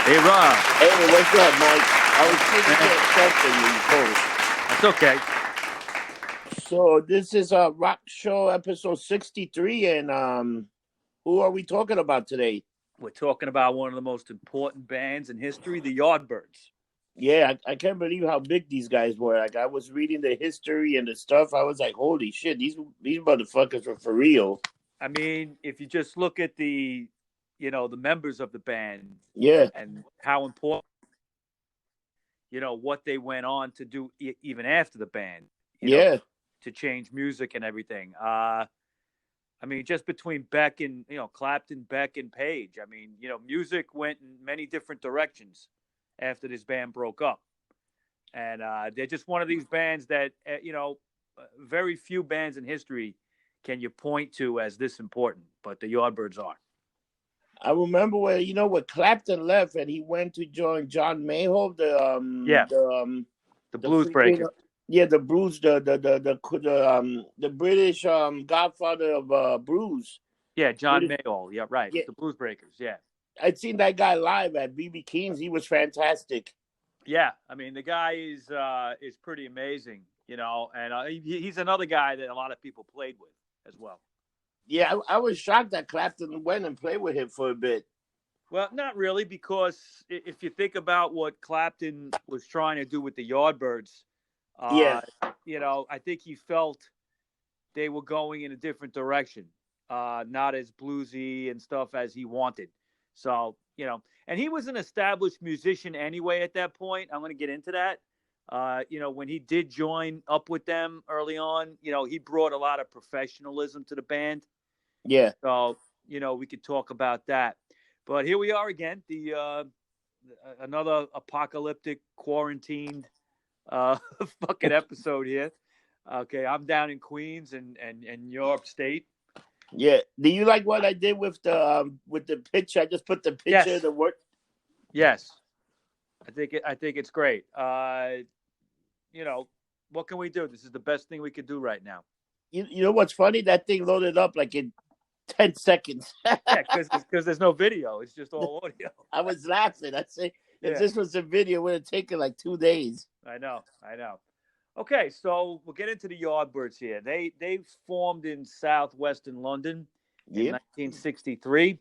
Hey, Rob. Hey, what's up, Mike? I was thinking to accept you post. That's okay. So this is a Rock Show episode 63, and who are we talking about today? We're talking about one of the most important bands in history, the Yardbirds. Yeah, I can't believe how big these guys were. Like, I was reading the history and the stuff. I was like, holy shit, these motherfuckers were for real. I mean, if you just look at the members of the band Yeah, and how important, what they went on to do even after the band, yeah, to change music and everything. I mean, just between Beck and, Clapton, Beck, and Page, I mean, music went in many different directions after this band broke up. And they're just one of these bands that, very few bands in history can you point to as this important, but the Yardbirds are. I remember when Clapton left and he went to join John Mayhope, Yeah, the the Blues freaking Breakers. the blues, the British godfather of blues. Yeah, John British, Mayall. Yeah, right. yeah, The Blues Breakers. Yeah. I'd seen that guy live at BB King's. He was fantastic. Yeah, I mean the guy is pretty amazing, and he's another guy that a lot of people played with as well. Yeah, I was shocked that Clapton went and played with him for a bit. Well, not really, because if you think about what Clapton was trying to do with the Yardbirds, Yeah, I think he felt they were going in a different direction, not as bluesy and stuff as he wanted. So, and he was an established musician anyway at that point. I'm going to get into that. When he did join up with them early on, he brought a lot of professionalism to the band. yeah. So, we could talk about that. But here we are again, the another apocalyptic quarantined fucking episode here. Okay, I'm down in Queens and you're upstate. Yeah. Do you like what I did with the picture? I just put the picture Yes. of the work. Yes. I think it's great. What can we do? This is the best thing we could do right now. You know what's funny? That thing loaded up like in 10 seconds. Yeah, because there's no video. It's just all audio. I was laughing. I say, if this was a video, it would have taken like 2 days. I know. Okay, so we'll get into the Yardbirds here. They formed in southwestern London in 1963.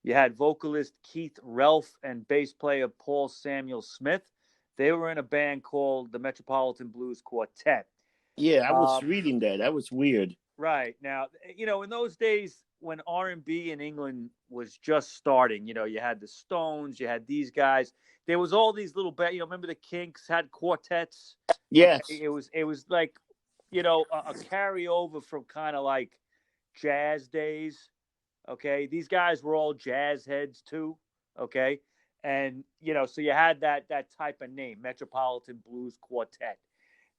You had vocalist Keith Relf and bass player Paul Samuel Smith. They were in a band called the Metropolitan Blues Quartet. Yeah, I was reading that. That was weird. Right. Now, in those days when R&B in England was just starting, you had the Stones, you had these guys. There was all these little bands. Remember the Kinks had quartets? Yes. Okay? It was like, a carryover from kind of like jazz days. Okay. These guys were all jazz heads too. Okay. And, so you had that type of name, Metropolitan Blues Quartet.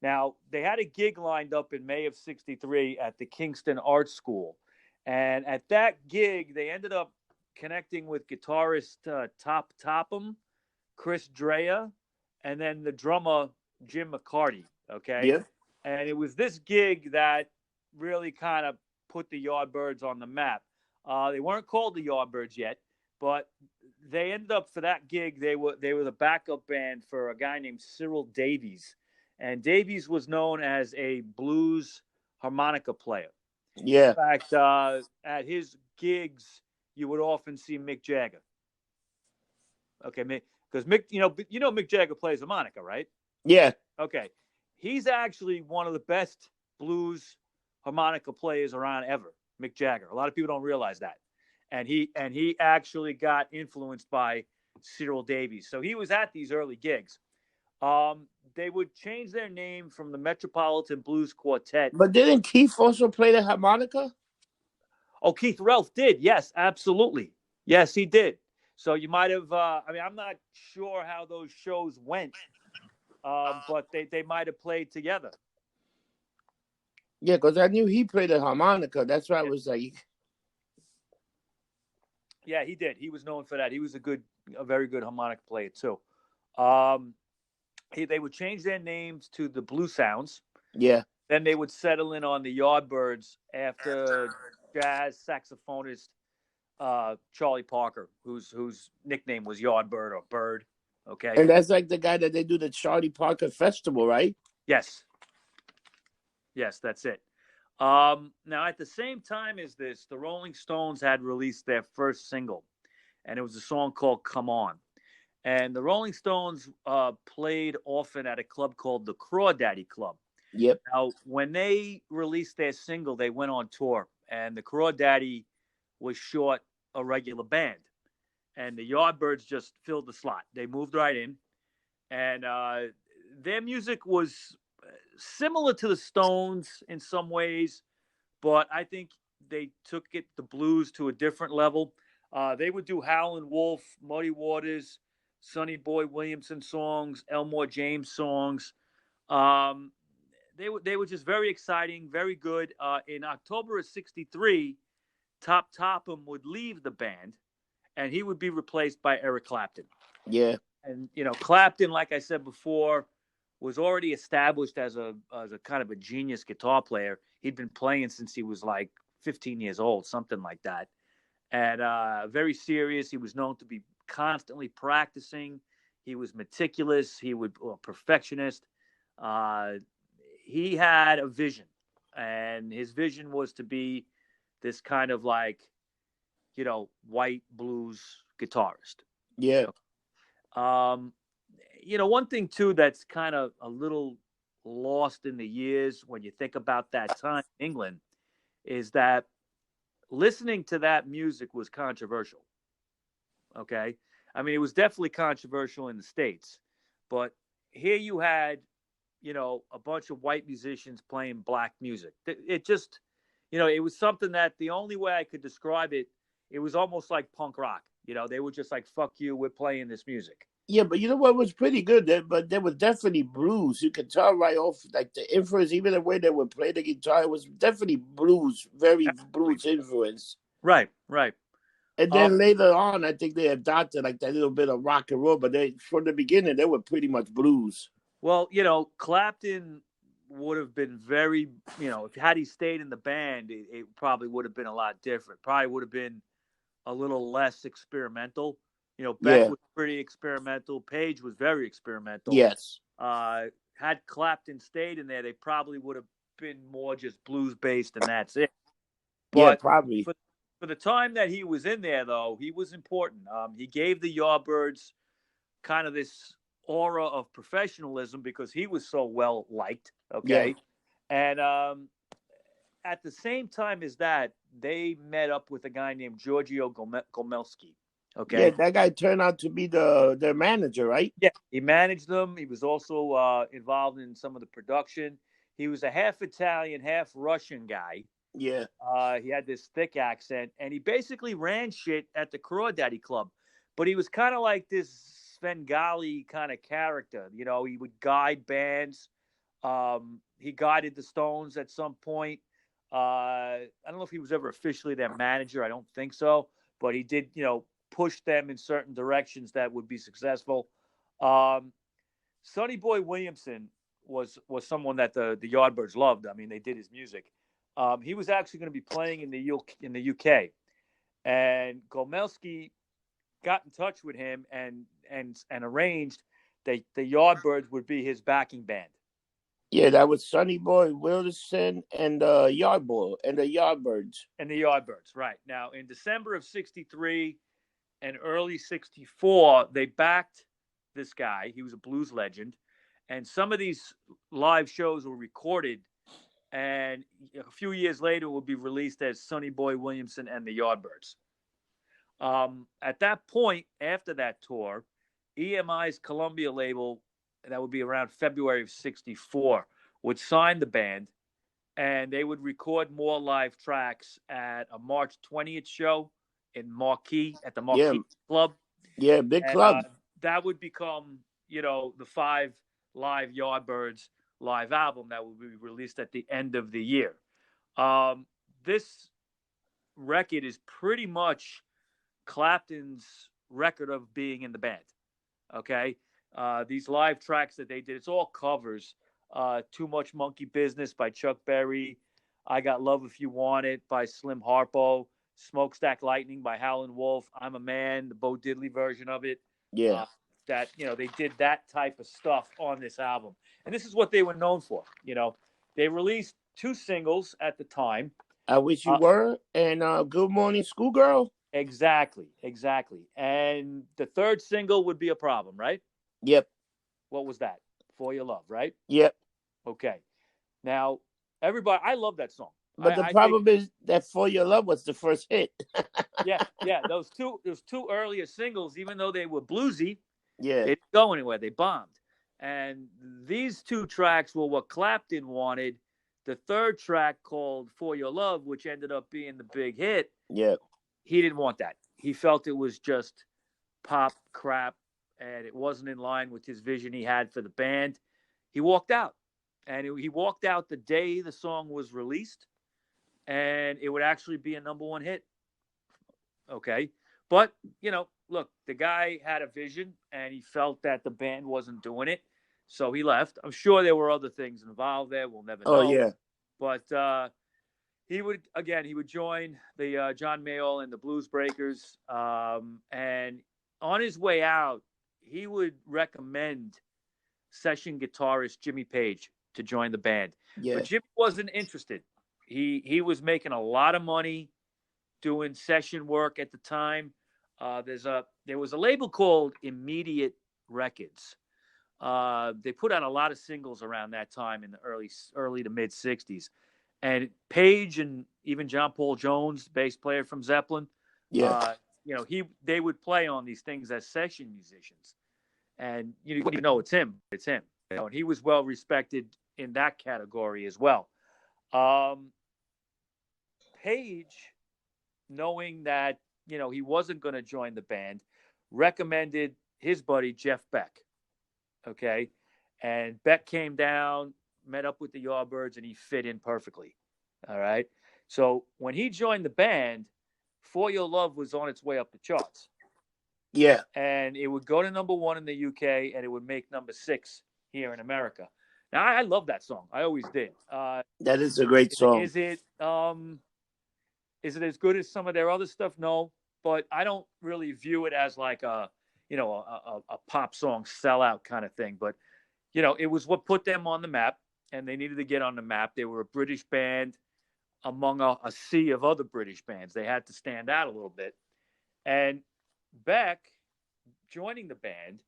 Now, they had a gig lined up in May of 63 at the Kingston Art School. And at that gig, they ended up connecting with guitarist Top Topham, Chris Drea, and then the drummer, Jim McCarty. Okay. Yeah. And it was this gig that really kind of put the Yardbirds on the map. They weren't called the Yardbirds yet, but they ended up for that gig. They were the backup band for a guy named Cyril Davies. And Davies was known as a blues harmonica player. Yeah. In fact, at his gigs, you would often see Mick Jagger. Okay, because Mick, Mick Jagger plays harmonica, right? Yeah. Okay, he's actually one of the best blues harmonica players around ever. Mick Jagger. A lot of people don't realize that, and he actually got influenced by Cyril Davies. So he was at these early gigs. They would change their name from the Metropolitan Blues Quartet. But didn't Keith also play the harmonica? Oh, Keith Relf did. Yes, absolutely. Yes, he did. So you might have, I'm not sure how those shows went, but they might have played together. Yeah, because I knew he played the harmonica. That's why I was like... Yeah, he did. He was known for that. He was a very good harmonica player, too. They would change their names to the Blue Sounds. Yeah. Then they would settle in on the Yardbirds after jazz saxophonist Charlie Parker, whose nickname was Yardbird or Bird. Okay. And that's like the guy that they do the Charlie Parker Festival, right? Yes. Yes, that's it. Now, at the same time as this, the Rolling Stones had released their first single, and it was a song called "Come On." And the Rolling Stones played often at a club called the Crawdaddy Club. Yep. Now, when they released their single, they went on tour, and the Crawdaddy was short a regular band, and the Yardbirds just filled the slot. They moved right in, and their music was similar to the Stones in some ways, but I think they took the blues to a different level. They would do Howlin' Wolf, Muddy Waters, Sonny Boy Williamson songs, Elmore James songs. Um, they were just very exciting, very good. In October of '63, Top Topham would leave the band, and he would be replaced by Eric Clapton. Yeah. And Clapton, like I said before, was already established as a kind of a genius guitar player. He'd been playing since he was like 15 years old, something like that, and very serious. He was known to be constantly practicing. He was meticulous. He would perfectionist. Uh, he had a vision, and his vision was to be this kind of like white blues guitarist. Yeah. Um, one thing too that's kind of a little lost in the years when you think about that time in England is that listening to that music was controversial. Okay. I mean, it was definitely controversial in the States, but here you had, a bunch of white musicians playing black music. It just, it was something that the only way I could describe it, it was almost like punk rock. They were just like, fuck you, we're playing this music. Yeah, but you know what was pretty good? But there was definitely blues. You could tell right off, like the influence, even the way they would play the guitar, it was definitely blues, very blues influence. Right, right. And then later on, I think they adopted like that little bit of rock and roll, but from the beginning, they were pretty much blues. Well, Clapton would have been very, if had he stayed in the band, it probably would have been a lot different. Probably would have been a little less experimental. Beck was pretty experimental. Page was very experimental. Yes. Had Clapton stayed in there, they probably would have been more just blues based, and that's it. But yeah, probably. For the time that he was in there, though, he was important. He gave the Yardbirds kind of this aura of professionalism because he was so well liked. Okay. Yeah. And at the same time as that, they met up with a guy named Giorgio Gomelski. Okay. Yeah, that guy turned out to be their manager, right? Yeah, he managed them. He was also involved in some of the production. He was a half Italian, half Russian guy. Yeah. He had this thick accent, and he basically ran shit at the Crawdaddy Club. But he was kind of like this Svengali kind of character. He would guide bands. He guided the Stones at some point. I don't know if he was ever officially their manager. I don't think so. But he did, push them in certain directions that would be successful. Sonny Boy Williamson was someone that the Yardbirds loved. I mean, they did his music. He was actually going to be playing in the UK, and Gomelski got in touch with him and arranged that the Yardbirds would be his backing band. Yeah, that was Sonny Boy Wilson and Yardboy and the Yardbirds. And the Yardbirds, right. Now, in December of '63 and early '64, they backed this guy. He was a blues legend. And some of these live shows were recorded, and a few years later will be released as Sonny Boy Williamson and the Yardbirds. At that point, after that tour, EMI's Columbia label, that would be around February of '64, would sign the band, and they would record more live tracks at a March 20th show in Marquee, at the Marquee Club. Yeah, big club. That would become, the 5 live Yardbirds live album that will be released at the end of the year. This record is pretty much Clapton's record of being in the band. Okay. These live tracks that they did, it's all covers. Too Much Monkey Business by Chuck Berry. I Got Love If You Want It by Slim Harpo. Smokestack Lightning by Howlin' Wolf, I'm a Man, the Bo Diddley version of it. Yeah. That, they did that type of stuff on this album. And this is what they were known for. They released 2 singles at the time. I Wish You Were and Good Morning Schoolgirl. Exactly. And the 3rd single would be a problem, right? Yep. What was that? For Your Love, right? Yep. Okay. Now, everybody, I love that song. But the problem is that For Your Love was the first hit. yeah. Those two earlier singles, even though they were bluesy, yeah, they didn't go anywhere. They bombed. And these 2 tracks were what Clapton wanted. The 3rd track called For Your Love, which ended up being the big hit. Yeah. He didn't want that. He felt it was just pop crap, and it wasn't in line with his vision he had for the band. He walked out. And he walked out the day the song was released, and it would actually be a number 1 hit. Okay. But, look, the guy had a vision, and he felt that the band wasn't doing it. So he left. I'm sure there were other things involved there. We'll never know. Oh, yeah. But he would join the John Mayall and the Blues Breakers. And on his way out, he would recommend session guitarist Jimmy Page to join the band. Yeah. But Jimmy wasn't interested. He was making a lot of money doing session work at the time. There was a label called Immediate Records. They put out a lot of singles around that time in the early to mid 60s. And Page and even John Paul Jones, bass player from Zeppelin, they would play on these things as session musicians. And you wouldn't even know it's him. It's him. And he was well respected in that category as well. Page, knowing that he wasn't going to join the band, recommended his buddy Jeff Beck. Okay, and Beck came down, met up with the Yardbirds, and he fit in perfectly. All right, so when he joined the band, For Your Love was on its way up the charts. Yeah, and it would go to number 1 in the UK, and it would make number 6 here in America. Now, I love that song. I always did. That is a great song. Is it as good as some of their other stuff? No, but I don't really view it as like a pop song sellout kind of thing. But, it was what put them on the map, and they needed to get on the map. They were a British band among a sea of other British bands. They had to stand out a little bit. And Beck joining the band,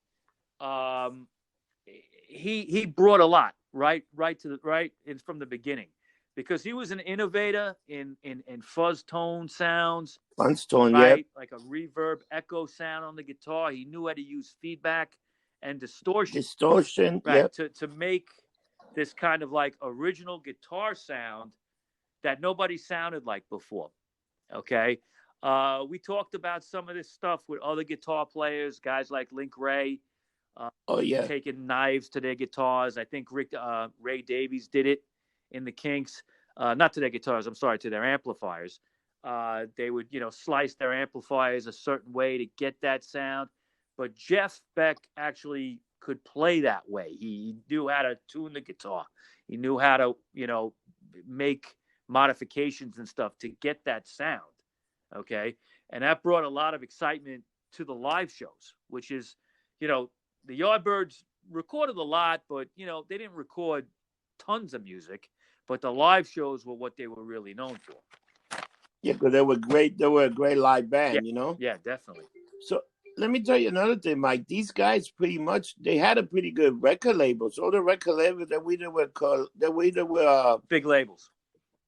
he brought a lot right from the beginning, because he was an innovator in fuzz tone sounds, fuzz tone, right? Like a reverb echo sound on the guitar. He knew how to use feedback and distortion, right? To make this kind of like original guitar sound that nobody sounded like before. Okay. We talked about some of this stuff with other guitar players, guys like Link Ray, taking knives to their guitars. I think Ray Davies did it in the Kinks, not to their guitars, I'm sorry, to their amplifiers. They would, slice their amplifiers a certain way to get that sound. But Jeff Beck actually could play that way. He knew how to tune the guitar. He knew how to, make modifications and stuff to get that sound. Okay. And that brought a lot of excitement to the live shows, which is, the Yardbirds recorded a lot, but, they didn't record tons of music, but the live shows were what they were really known for. Yeah, because they were great. They were a great live band, Yeah, definitely. So let me tell you another thing, Mike. These guys pretty much, they had a pretty good record label. So the record labels that we were big labels.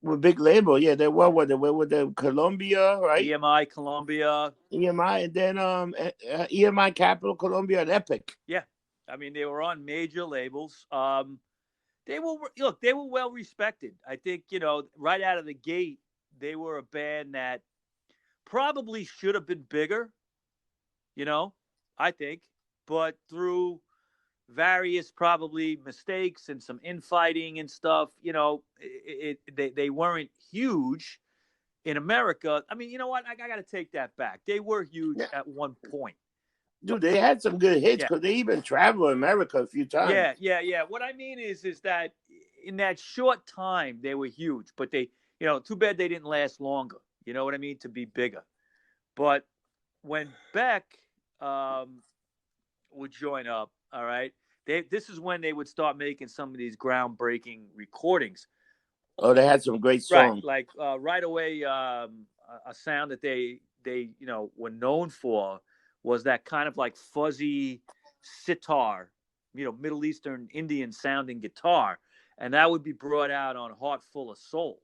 With big label, yeah, they were with the Columbia, right? EMI, Columbia. EMI, and then EMI, Capitol, Columbia, and Epic. Yeah, I mean they were on major labels. They were well respected. I think right out of the gate, they were a band that probably should have been bigger. I think, but through various probably mistakes and some infighting and stuff, they weren't huge in America. I mean, you know what? I got to take that back. They were huge at one point. Dude, they had some good hits because they even traveled America a few times. Yeah. What I mean is that in that short time they were huge, but they, too bad they didn't last longer. You know what I mean? To be bigger. But when Beck would join up, all right, this is when they would start making some of these groundbreaking recordings. Oh, they had some great Right, songs. like right away, a sound that they were known for was that kind of like fuzzy sitar, Middle Eastern Indian sounding guitar, and that would be brought out on "Heart Full of Soul."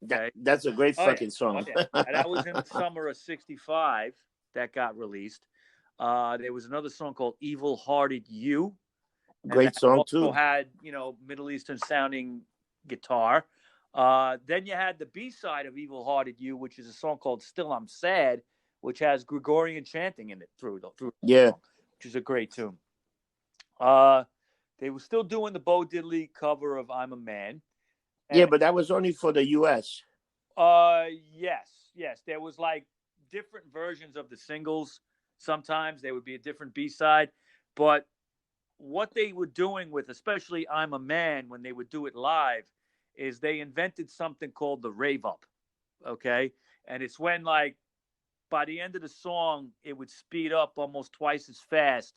Okay. That's a great Oh yeah. fucking Oh song. yeah. And that was in the summer of '65 that got released. There was another song called "Evil Hearted You," and Great that song also too. had Middle Eastern sounding guitar. Then you had the B side of "Evil Hearted You," which is a song called "Still I'm Sad," which has Gregorian chanting in it through the Yeah. song, which is a great tune. Uh, they were still doing the Bo Diddley cover of "I'm a Man." Yeah, And but that was only for the US. yes, there was like different versions of the singles. Sometimes there would be a different B side, but what they were doing with, especially "I'm a Man," when they would do it live, is they invented something called the rave up. Okay, and it's when like by the end of the song, it would speed up almost twice as fast,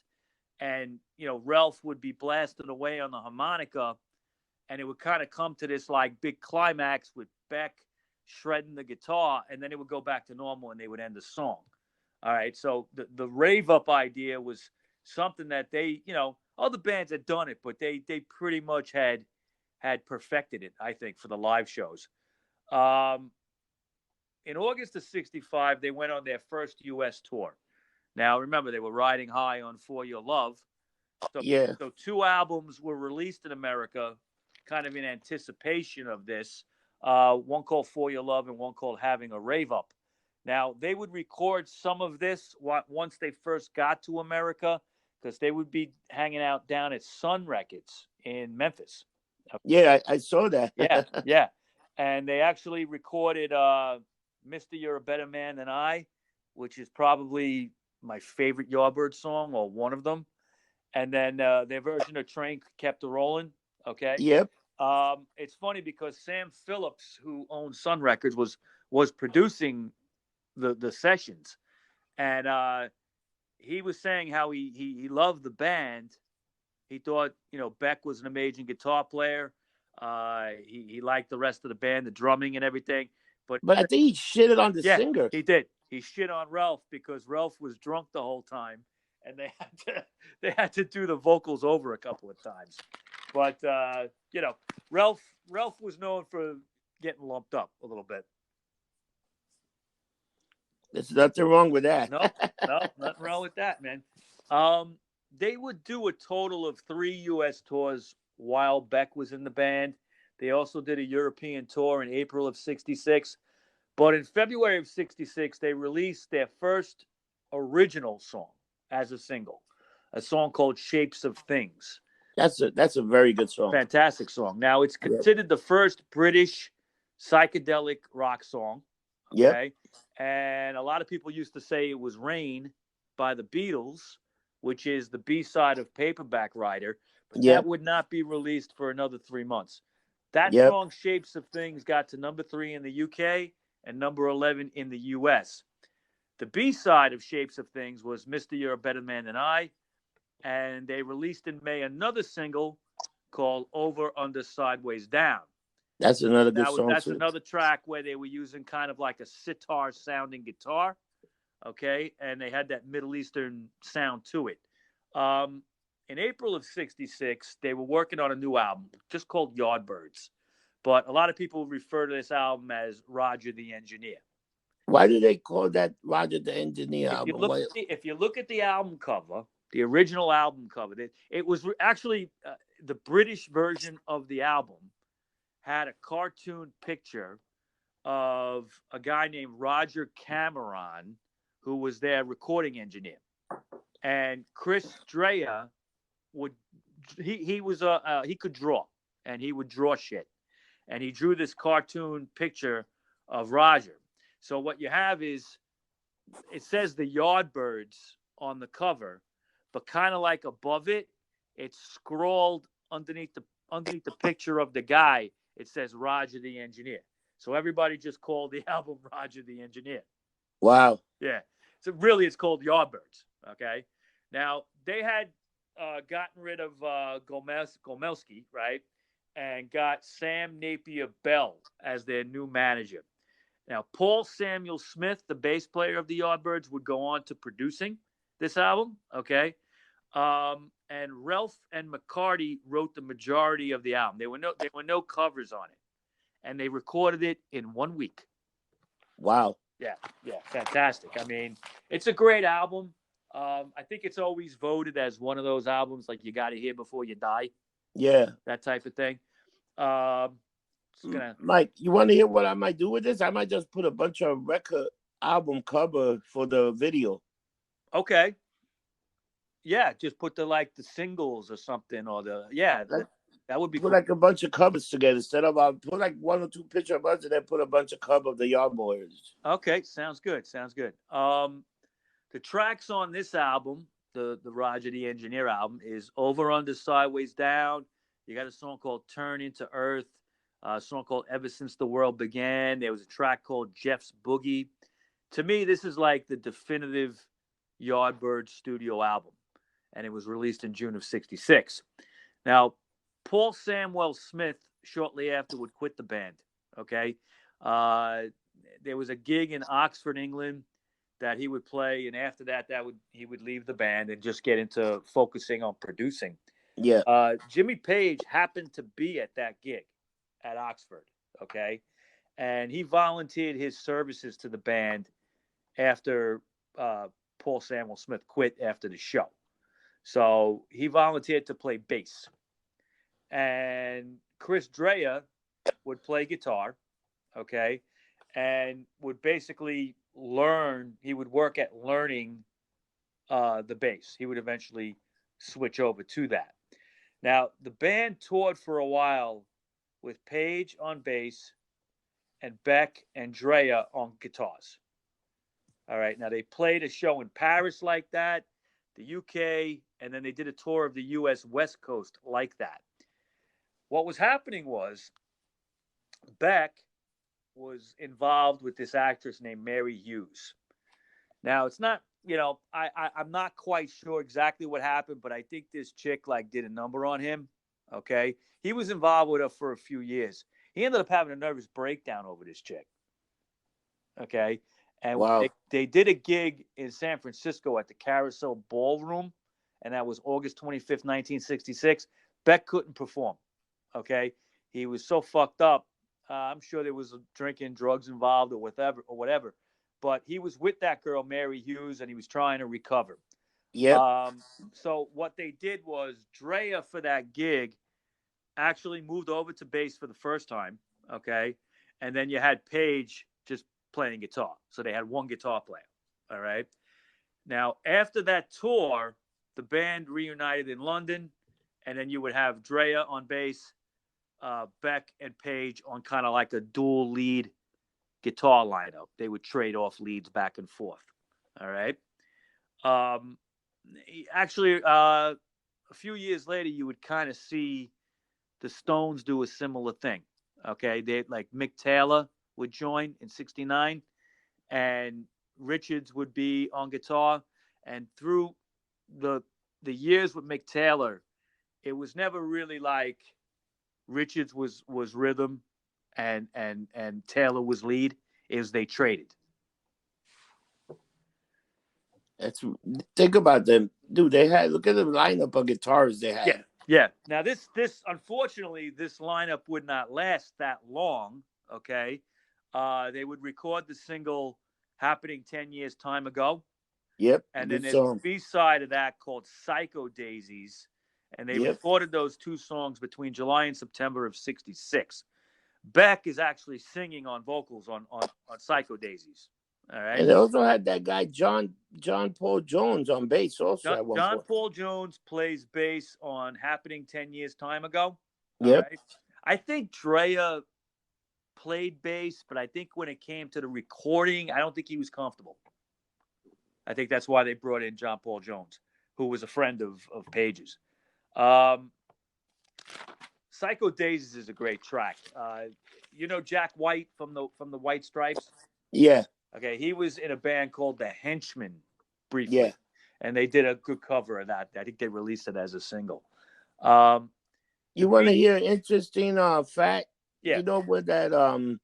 and Ralph would be blasted away on the harmonica, and it would kind of come to this like big climax with Beck shredding the guitar, and then it would go back to normal, and they would end the song. All right, so the rave up idea was something that they, other bands had done it, but they pretty much had perfected it, I think, for the live shows. Um, in August of '65, they went on their first U.S. tour. Now, remember, they were riding high on "For Your Love," so Yeah. so two albums were released in America, kind of in anticipation of this. One called "For Your Love" and one called "Having a Rave Up." Now, they would record some of this once they first got to America, because they would be hanging out down at Sun Records in Memphis. Yeah, I saw that. Yeah, yeah. And they actually recorded "Mister You're a Better Man Than I," which is probably my favorite Yardbirds song, or one of them. And then their version of "Train Kept a Rolling." Okay. Yep. It's funny because Sam Phillips, who owns Sun Records, was producing the sessions, and he was saying how he loved the band. He thought Beck was an amazing guitar player. He liked the rest of the band, the drumming and everything. But But I think he shitted on the yeah, singer. he did. He shit on Ralph because Ralph was drunk the whole time, and they had to do the vocals over a couple of times. But Ralph was known for getting lumped up a little bit. There's nothing wrong with that. No, nothing wrong with that, man. They would do a total of 3 U.S. tours while Beck was in the band. They also did a European tour in April of '66. But in February of '66, they released their first original song as a single, a song called "Shapes of Things." That's a very good song. Fantastic song. Now, it's Yep. considered the first British psychedelic rock song. Yep. Okay. And a lot of people used to say it was "Rain" by the Beatles, which is the B side of "Paperback Writer," but that Yep. would not be released for another 3 months. That Yep. song, "Shapes of Things," got to number 3 in the UK and number 11 in the US. The B side of "Shapes of Things" was "Mister You're a Better Man Than I," and they released in May another single called "Over, Under, Sideways, Down." That's another good Now, song that's too. another track where they were using kind of like a sitar sounding guitar, okay, and they had that Middle Eastern sound to it. Um, in April of '66, they were working on a new album just called Yardbirds, but a lot of people refer to this album as Roger the Engineer. Why do they call that Roger the Engineer If you album? look, Why? if you look at the album cover, the original album cover, it was actually the British version of the album had a cartoon picture of a guy named Roger Cameron, who was their recording engineer, and Chris Dreja would he was he could draw, and he would draw shit, and he drew this cartoon picture of Roger. So what you have is, it says the Yardbirds on the cover, but kind of like above it, it's scrawled underneath the picture of the guy. It says Roger the Engineer. So everybody just called the album Roger the Engineer. Wow. Yeah. So really, it's called Yardbirds. Okay. Now, they had gotten rid of Gomelski, right? And got Sam Napier Bell as their new manager. Now, Paul Samuel Smith, the bass player of the Yardbirds, would go on to producing this album. Okay. And Ralph and McCarty wrote the majority of the album. There were no covers on it, and they recorded it in 1 week. Wow. Yeah, fantastic. I mean, it's a great album. I think it's always voted as one of those albums like you got to hear before you die. Yeah. That type of thing. Mike, you want to hear what I might do with this? I might just put a bunch of record album cover for the video. Okay. Yeah, just put the singles or something, or that would be put cool. Like a bunch of covers together instead of put like 1 or 2 pictures of us and then put a bunch of cover of the Yardbirds. Okay, sounds good. The tracks on this album, the Roger the Engineer album, is Over Under Sideways Down. You got a song called Turn Into Earth, a song called Ever Since the World Began. There was a track called Jeff's Boogie. To me, this is like the definitive Yardbirds studio album, and it was released in June of '66. Now, Paul Samuel Smith shortly after would quit the band. Okay, there was a gig in Oxford, England, that he would play, and after that, he would leave the band and just get into focusing on producing. Yeah. Jimmy Page happened to be at that gig at Oxford. Okay, and he volunteered his services to the band after Paul Samuel Smith quit after the show. So he volunteered to play bass. And Chris Drea would play guitar, okay, and would basically he would work at learning the bass. He would eventually switch over to that. Now, the band toured for a while with Page on bass and Beck and Drea on guitars. All right. Now, they played a show in Paris like that, the UK, and then they did a tour of the US West Coast like that. What was happening was Beck was involved with this actress named Mary Hughes. Now, it's not, I'm not quite sure exactly what happened, but I think this chick did a number on him. Okay. He was involved with her for a few years. He ended up having a nervous breakdown over this chick. Okay. And wow. they did a gig in San Francisco at the Carousel Ballroom, and that was August 25th, 1966. Beck couldn't perform. Okay. He was so fucked up. I'm sure there was drinking, drugs involved, or whatever. But he was with that girl, Mary Hughes, and he was trying to recover. Yeah. So what they did was Drea for that gig actually moved over to bass for the first time. Okay. And then you had Page just playing guitar. So they had one guitar player. All right. Now, after that tour, the band reunited in London, and then you would have Drea on bass, Beck and Page on kind of like a dual lead guitar lineup. They would trade off leads back and forth. All right. Actually, a few years later, you would kind of see the Stones do a similar thing. Okay. They Mick Taylor would join in '69, and Richards would be on guitar. And through the years with Mick Taylor, it was never really like Richards was rhythm and Taylor was lead. Is they traded. Think about them, dude. They had look at the lineup of guitars they had. Yeah. Now this unfortunately this lineup would not last that long. Okay, they would record the single "Happening 10 Years Time Ago." Yep. And then there's a B-side of that called Psycho Daisies. And they recorded those two songs between July and September of '66. Beck is actually singing on vocals on Psycho Daisies. All right. And they also had that guy, John Paul Jones, on bass also at one John point. Paul Jones plays bass on Happening 10 Years Time Ago. Yep. All right. I think Drea played bass, but I think when it came to the recording, I don't think he was comfortable. I think that's why they brought in John Paul Jones, who was a friend of Page's. Psycho Daisies is a great track. You know Jack White from the White Stripes? Yeah, Okay, he was in a band called the Henchmen yeah. briefly, and they did a good cover of that. I think they released it as a single. Um, the You want to beat, hear an interesting fact? yeah, You know what that album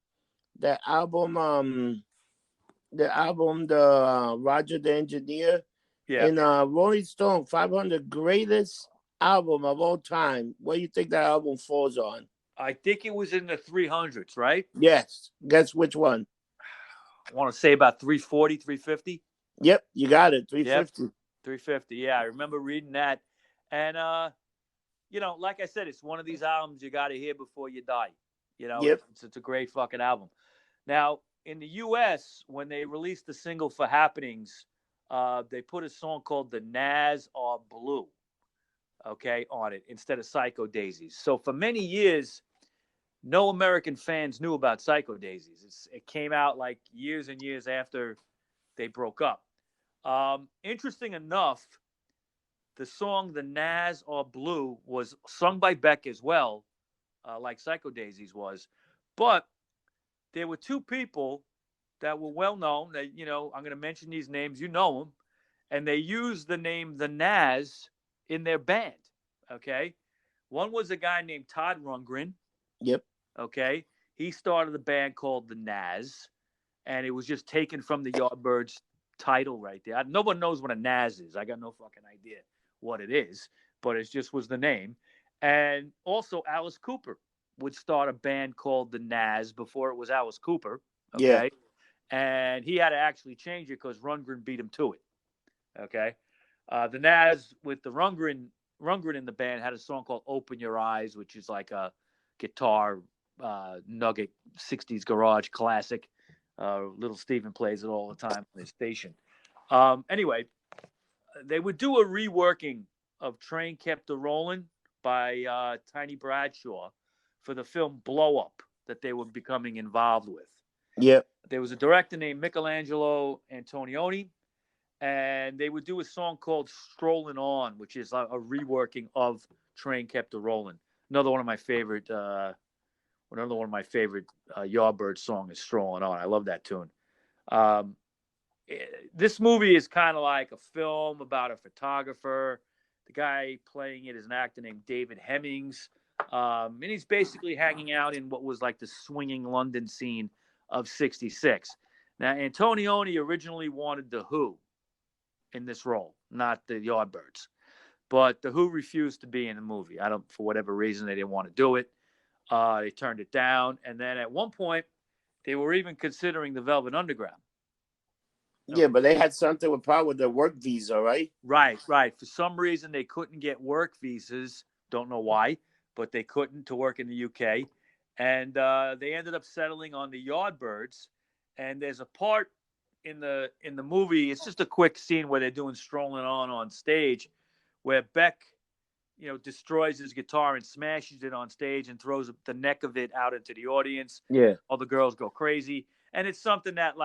the Roger the Engineer yeah. in Rolling Stone 500 greatest album of all time. What do you think that album falls on? I think it was in the 300s, right? Yes. Guess which one? I want to say about 340, 350. Yep, you got it. Yep, 350. 350. Yeah, I remember reading that. And like I said, it's one of these albums you got to hear before you die. Yep. It's a great fucking album. Now, in the U.S., when they released the single for Happenings, they put a song called "The Nas Are Blue," okay, on it instead of "Psycho Daisies." So for many years, no American fans knew about Psycho Daisies. It came out like years and years after they broke up. Interesting enough, the song "The Nas Are Blue" was sung by Beck as well, like Psycho Daisies was, but there were two people that were well known. That I'm going to mention these names. You know them, and they used the name the Nas in their band. Okay, one was a guy named Todd Rundgren. Yep. Okay, he started a band called the Nas, and it was just taken from the Yardbirds title right there. No one knows what a Nas is. I got no fucking idea what it is, but it just was the name. And also Alice Cooper would start a band called the Nas before it was Alice Cooper. Yeah. Okay, and he had to actually change it because Rundgren beat him to it. Okay, the Nas with the Rundgren in the band had a song called "Open Your Eyes," which is like a guitar nugget '60s garage classic. Little Steven plays it all the time on his station. Anyway, they would do a reworking of "Train Kept a Rollin'" by Tiny Bradshaw for the film Blow Up that they were becoming involved with. Yep. There was a director named Michelangelo Antonioni, and they would do a song called "Strolling On," which is a reworking of "Train Kept a Rollin'." Another one of my favorite. Another one of my favorite Yardbirds song is "Strolling On." I love that tune. Um, this movie is kind of like a film about a photographer. The guy playing it is an actor named David Hemmings. And he's basically hanging out in what was like the swinging London scene of '66. Now, Antonioni originally wanted The Who in this role, not the Yardbirds. But The Who refused to be in the movie. For whatever reason, they didn't want to do it. They turned it down. And then at one point, they were even considering the Velvet Underground. Yeah, but they had something with probably with the work visa, right? Right, right. For some reason, they couldn't get work visas. Don't know why, but they couldn't to work in the UK. And they ended up settling on the Yardbirds. And there's a part in the movie. It's just a quick scene where they're doing "Strolling On" stage, where Beck, destroys his guitar and smashes it on stage and throws the neck of it out into the audience. Yeah. All the girls go crazy, and it's something that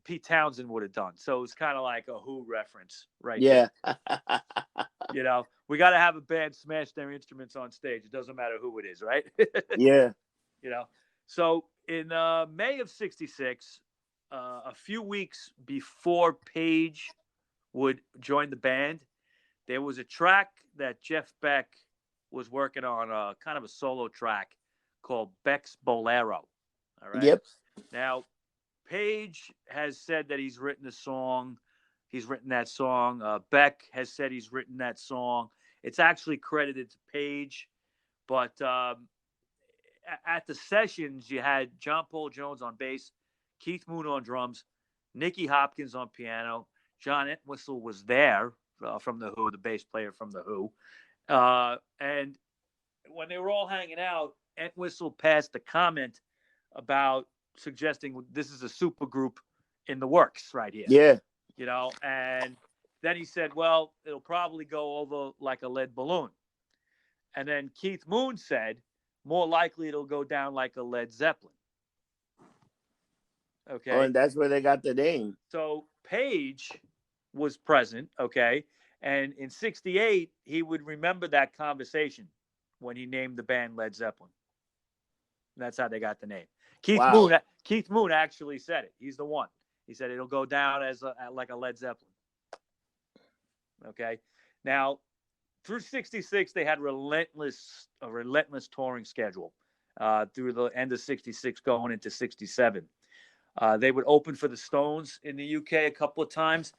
Pete Townsend would have done. So it's kind of like a Who reference right Yeah. there. We got to have a band smash their instruments on stage. It doesn't matter who it is, right? Yeah. So in May of '66, a few weeks before Page would join the band, there was a track that Jeff Beck was working on, kind of a solo track called Beck's Bolero. All right. Yep. Now, Page has said that he's written the song. He's written that song. Beck has said he's written that song. It's actually credited to Page, but at the sessions, you had John Paul Jones on bass, Keith Moon on drums, Nicky Hopkins on piano. John Entwistle was there from The Who, the bass player from The Who. And when they were all hanging out, Entwistle passed a comment about suggesting this is a super group in the works right here. Yeah. And then he said, well, it'll probably go over like a lead balloon. And then Keith Moon said, more likely it'll go down like a Led Zeppelin. Okay. Oh, and that's where they got the name. So Page was present, okay? And in '68, he would remember that conversation when he named the band Led Zeppelin. And that's how they got the name. Wow. Keith Moon actually said it. He's the one. He said it'll go down as like a Led Zeppelin. Okay. Now, through '66, they had a relentless touring schedule through the end of '66, going into '67. They would open for the Stones in the UK a couple of times.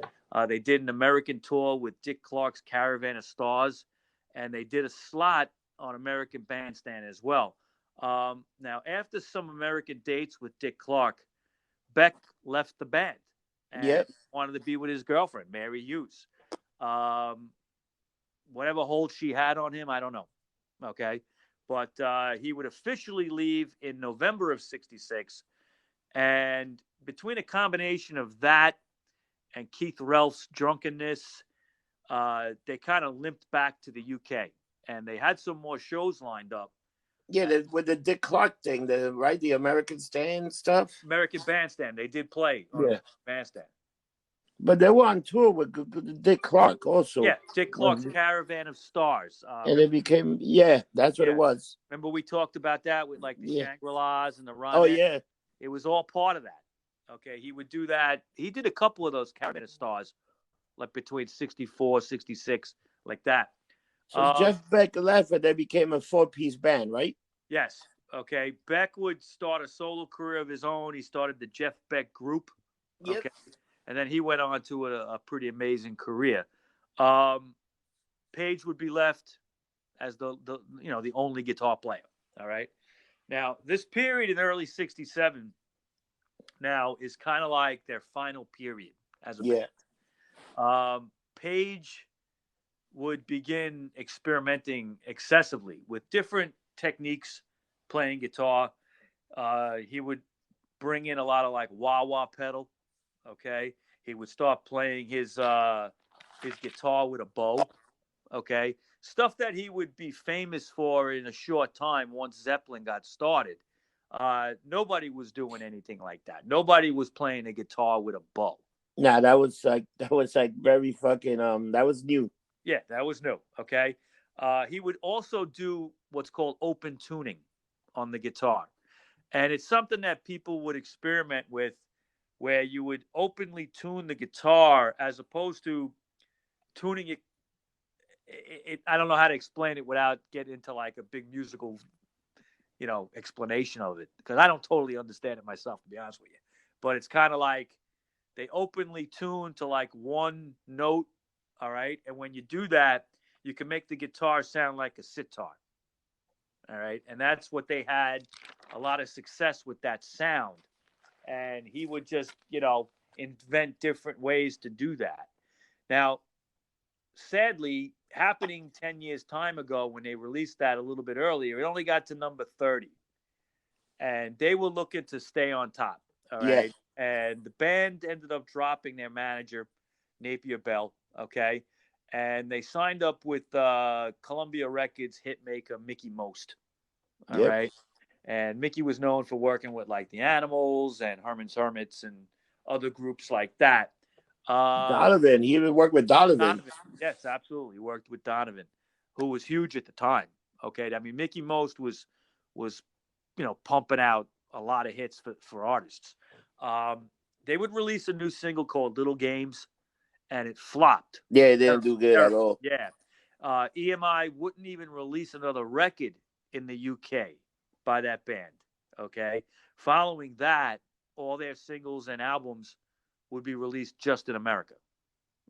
They did an American tour with Dick Clark's Caravan of Stars, and they did a slot on American Bandstand as well. Now, after some American dates with Dick Clark, Beck left the band and wanted to be with his girlfriend, Mary Hughes. Whatever hold she had on him, I don't know. Okay. But he would officially leave in November of '66. And between a combination of that and Keith Relf's drunkenness, they kind of limped back to the UK. And they had some more shows lined up. Yeah, with the Dick Clark thing, the American Stand stuff. American Bandstand, they did play on American Bandstand. But they were on tour with Dick Clark also. Yeah, Dick Clark's Caravan of Stars. And it became, that's what it was. Remember we talked about that with like the Shangri-Las and the Ron. Oh, yeah. It was all part of that. Okay, he would do that. He did a couple of those Caravan of Stars, like between '64, '66, like that. So Jeff Beck left and they became a 4-piece band, right? Yes. Okay. Beck would start a solo career of his own. He started the Jeff Beck Group. Yep. Okay. And then he went on to a pretty amazing career. Page would be left as the only guitar player. All right. Now, this period in early '67 now is kind of like their final period as a band. Page would begin experimenting excessively with different techniques playing guitar. He would bring in a lot of like wah-wah pedal. Okay. He would start playing his guitar with a bow. Okay. Stuff that he would be famous for in a short time once Zeppelin got started. Nobody was doing anything like that. Nobody was playing a guitar with a bow. Nah, that was like very fucking that was new. Yeah, that was new. Okay. He would also do what's called open tuning on the guitar. And it's something that people would experiment with, where you would openly tune the guitar as opposed to tuning it. I don't know how to explain it without getting into like a big musical, explanation of it, because I don't totally understand it myself, to be honest with you. But it's kind of like they openly tune to like one note. All right. And when you do that, you can make the guitar sound like a sitar. All right. And that's what they had a lot of success with, that sound. And he would just, invent different ways to do that. Now, sadly, happening 10 years time ago, when they released that a little bit earlier, it only got to number 30. And they were looking to stay on top. All right. Yeah. And the band ended up dropping their manager, Napier Bell. Okay. And they signed up with Columbia Records hitmaker Mickey Most. All right. And Mickey was known for working with like the Animals and Herman's Hermits and other groups like that. Donovan. He even worked with Donovan. Yes, absolutely. He worked with Donovan, who was huge at the time. Okay. I mean, Mickey Most was pumping out a lot of hits for artists. They would release a new single called Little Games, and it flopped. Yeah, it didn't do good at all. Yeah. EMI wouldn't even release another record in the UK by that band. Okay. Following that, all their singles and albums would be released just in America.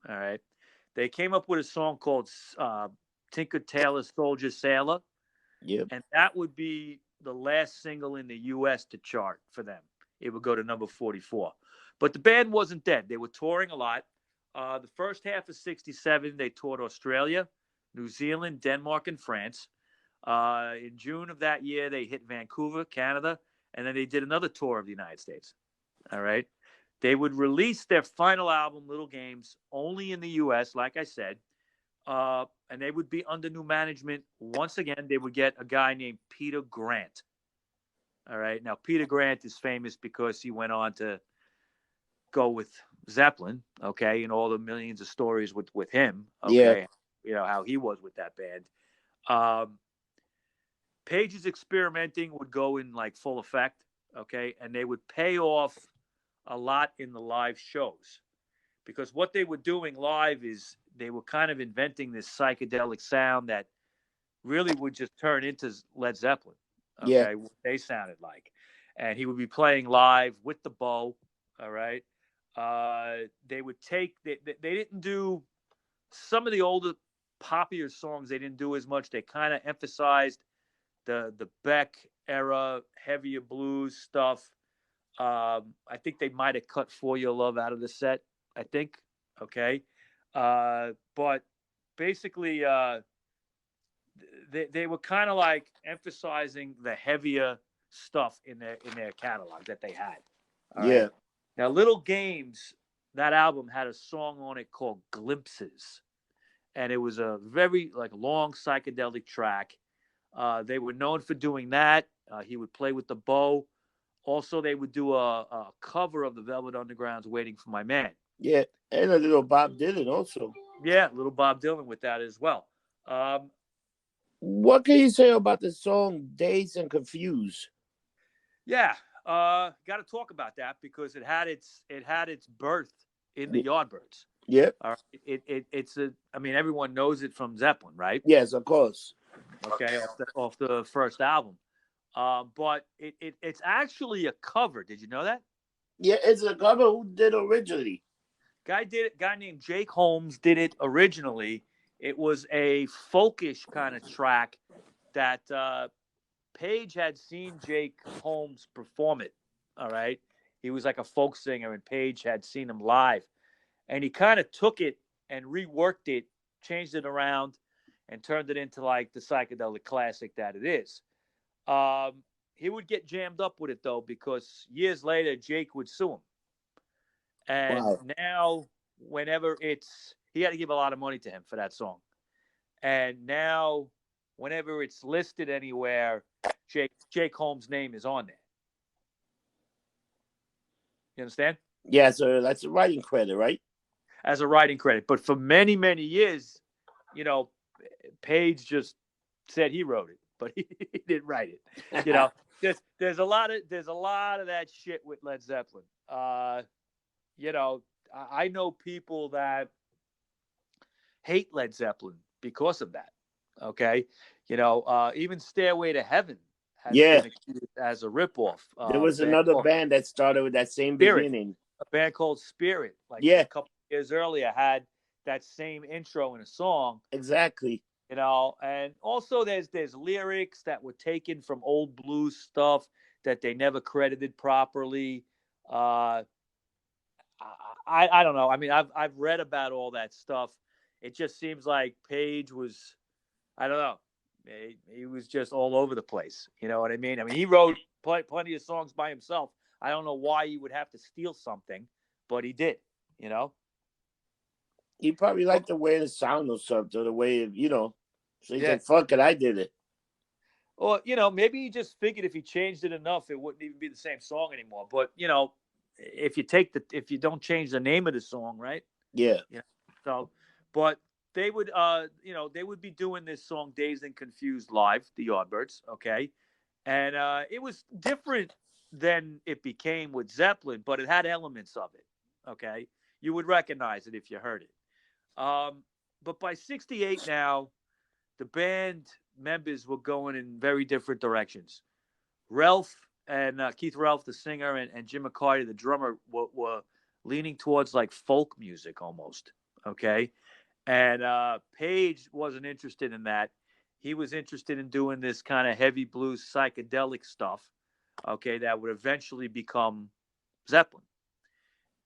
All right. They came up with a song called Tinker Tailor Soldier Sailor. Yep. And that would be the last single in the US to chart for them. It would go to number 44. But the band wasn't dead. They were touring a lot. The first half of '67, they toured Australia, New Zealand, Denmark, and France. In June of that year, they hit Vancouver, Canada, and then they did another tour of the United States. All right. They would release their final album, Little Games, only in the U.S., like I said, and they would be under new management. Once again, they would get a guy named Peter Grant. All right. Now, Peter Grant is famous because he went on to go with Zeppelin, okay, and all the millions of stories with him, okay, how he was with that band. Page's experimenting would go in like full effect, okay, and they would pay off a lot in the live shows because what they were doing live is they were kind of inventing this psychedelic sound that really would just turn into Led Zeppelin, Yeah. okay, what they sounded like. And he would be playing live with the bow, all right. They would take, they didn't do some of the older popular songs, they didn't do as much. They kind of emphasized the Beck era, heavier blues stuff. I think they might have cut For Your Love out of the set, I think. Okay. But basically, they were kind of like emphasizing the heavier stuff in their catalog that they had. All right. Yeah. Now, Little Games, that album had a song on it called Glimpses, and it was a very like long psychedelic track. They were known for doing that. He would play with the bow. Also, they would do a cover of the Velvet Underground's "Waiting for My Man." Yeah. And a little Bob Dylan also. Yeah, little Bob Dylan with that as well. Um, What can you say about the song Dazed and Confused? yeah, got to talk about that because it had its birth in the Yardbirds. Yeah. All right, it's a. I mean, everyone knows it from Zeppelin, right? Yes, of course. Okay, off the first album. But it's actually a cover. Did you know that? Yeah, it's a cover who did originally. Guy named Jake Holmes did it originally. It was a folkish kind of track that Page had seen Jake Holmes perform it. All right, he was like a folk singer, and Page had seen him live, and he kind of took it and reworked it, changed it around, and turned it into like the psychedelic classic that it is. He would get jammed up with it though because years later Jake would sue him, and Wow. now whenever he had to give a lot of money to him for that song, and now whenever it's listed anywhere, Jake Holmes' name is on there. You understand? Yeah, so that's a writing credit, right? As a writing credit, but for many years, you know, Page just said he wrote it, but he didn't write it. You know, there's a lot of that shit with Led Zeppelin. You know, I know people that hate Led Zeppelin because of that. Okay, you know, even Stairway to Heaven has Yeah. been accused as a ripoff. There was another band that started with that same Spirit, beginning. a band called Spirit, like Yeah. a couple of years earlier, had that same intro in a song. Exactly. You know, and also there's lyrics that were taken from old blues stuff that they never credited properly. I don't know. I mean, I've read about all that stuff. It just seems like Page was, I don't know, he was just all over the place. You know what I mean? I mean, he wrote plenty of songs by himself. I don't know why he would have to steal something, but he did. You know, He probably liked the way it sounded or something, the way, so he Yeah. said, fuck it, I did it. or you know, maybe he just figured if he changed it enough, it wouldn't even be the same song anymore. But you know, if you don't change the name of the song, right? Yeah. Yeah. So, but they would, they would be doing this song "Dazed and Confused" live, the Yardbirds, okay, and it was different than it became with Zeppelin, but it had elements of it, okay. You would recognize it if you heard it. But by '68 now, the band members were going in very different directions. Ralph and Keith Ralph, the singer, and Jim McCarty, the drummer, were leaning towards like folk music almost. Okay. And Page wasn't interested in that. He was interested in doing this kind of heavy blues psychedelic stuff. Okay. That would eventually become Zeppelin.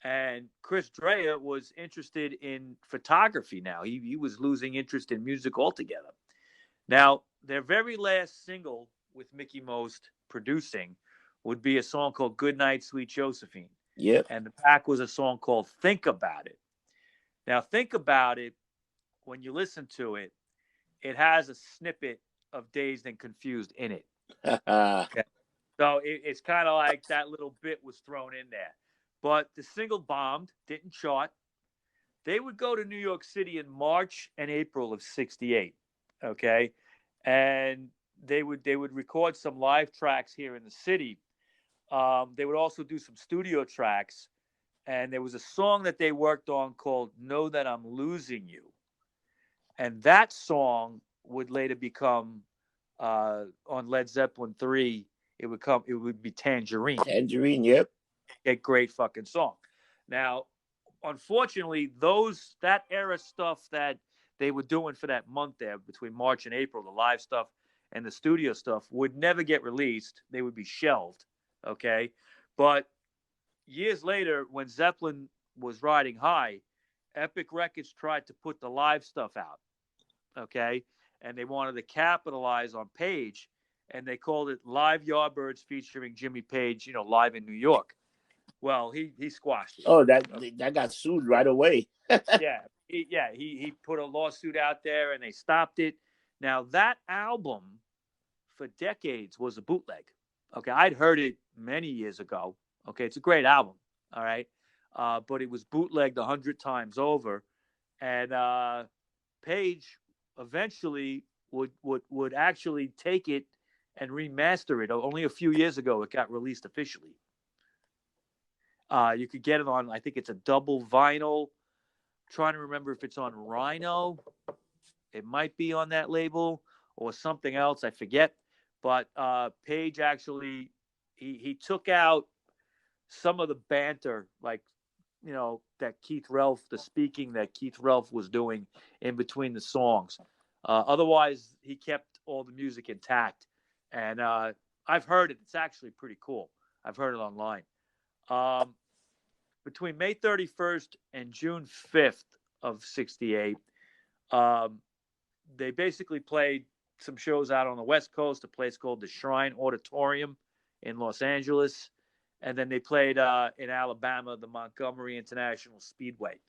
And Chris Dreja was interested in photography now. He was losing interest in music altogether. Now, their very last single with Mickey Most producing would be a song called Good Night, Sweet Josephine. Yep. And the back was a song called Think About It. Now, Think About It, when you listen to it, it has a snippet of Dazed and Confused in it. Okay. So it's kind of like that little bit was thrown in there. But the single bombed, didn't chart. They would go to New York City in March and April of '68. Okay. And they would record some live tracks here in the city. They would also do some studio tracks, and there was a song that they worked on called "Know That I'm Losing You," and that song would later become on Led Zeppelin 3. It would be Tangerine. Tangerine, yep. A great fucking song. Now, unfortunately, that era stuff that they were doing for that month there between March and April, the live stuff and the studio stuff, would never get released. They would be shelved. Okay. But years later, when Zeppelin was riding high, Epic Records tried to put the live stuff out. Okay. And they wanted to capitalize on Page, and they called it Live Yardbirds featuring Jimmy Page, live in New York. Well, he squashed it. Oh, that got sued right away. He put a lawsuit out there, and they stopped it. Now, that album for decades was a bootleg. Okay, I'd heard it many years ago. Okay, it's a great album. All right, but it was bootlegged 100 times over, and Page eventually would actually take it and remaster it. Only a few years ago, it got released officially. You could get it on, I think it's a double vinyl. I'm trying to remember if it's on Rhino. It might be on that label or something else. I forget. But Page actually, he took out some of the banter, like, that the speaking that Keith Relf was doing in between the songs. Otherwise, he kept all the music intact. And I've heard it. It's actually pretty cool. I've heard it online. Between May 31st and June 5th of 68, they basically played some shows out on the West Coast, a place called the Shrine Auditorium in Los Angeles. And then they played in Alabama, the Montgomery International Speedway.